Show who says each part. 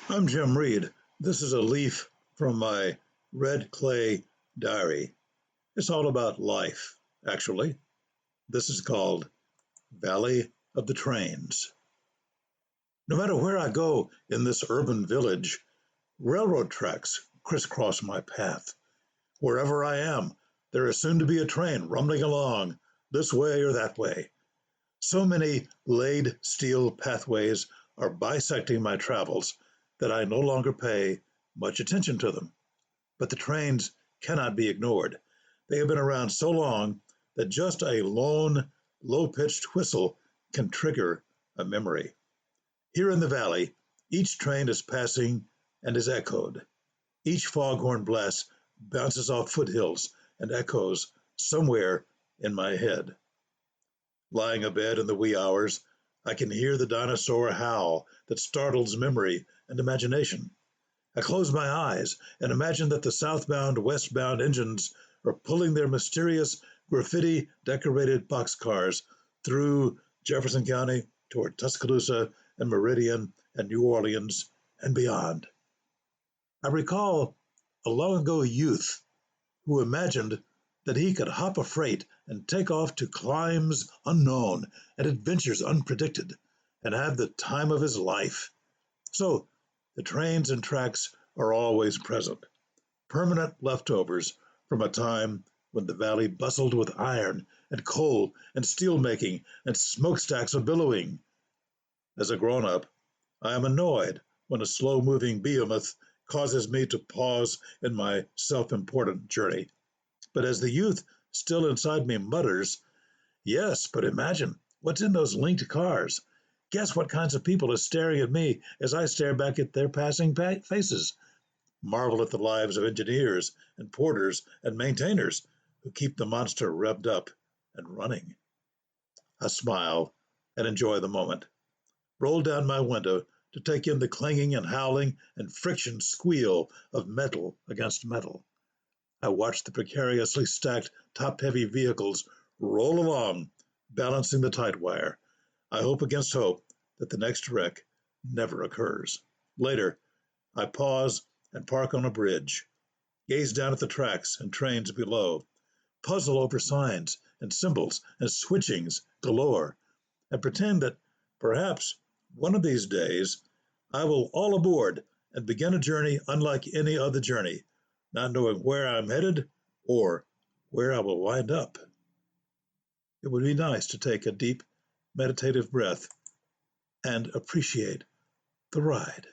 Speaker 1: I'm Jim Reed. This is a leaf from my red clay diary. It's all about life, actually. This is called Valley of the Trains. No matter where I go in this urban village, railroad tracks crisscross my path. Wherever I am, there is soon to be a train rumbling along, this way or that way. So many laid steel pathways are bisecting my travels that I no longer pay much attention to them. But the trains cannot be ignored. They have been around so long that just a lone, low pitched whistle can trigger a memory. Here in the valley, each train is passing and is echoed. Each foghorn blast bounces off foothills and echoes somewhere in my head. Lying abed in the wee hours, I can hear the dinosaur howl that startles memory and imagination. I close my eyes and imagine that the southbound, westbound engines are pulling their mysterious graffiti decorated boxcars through Jefferson County toward Tuscaloosa and Meridian and New Orleans and beyond. I recall a long ago youth who imagined that he could hop a freight and take off to climes unknown and adventures unpredicted and have the time of his life. So the trains and tracks are always present, permanent leftovers from a time when the valley bustled with iron and coal and steel making and smokestacks a billowing. As a grown up, I am annoyed when a slow moving behemoth causes me to pause in my self important journey. But as the youth still inside me mutters, yes, but imagine what's in those linked cars. Guess what kinds of people are staring at me as I stare back at their passing faces. Marvel at the lives of engineers and porters and maintainers who keep the monster revved up and running. I smile and enjoy the moment. Roll down my window to take in the clanging and howling and friction squeal of metal against metal. I watch the precariously stacked top-heavy vehicles roll along, balancing the tight wire. I hope against hope that the next wreck never occurs. Later, I pause and park on a bridge, gaze down at the tracks and trains below, puzzle over signs and symbols and switchings galore, and pretend that perhaps one of these days I will all aboard and begin a journey unlike any other journey, not knowing where I'm headed or where I will wind up. It would be nice to take a deep, meditative breath and appreciate the ride.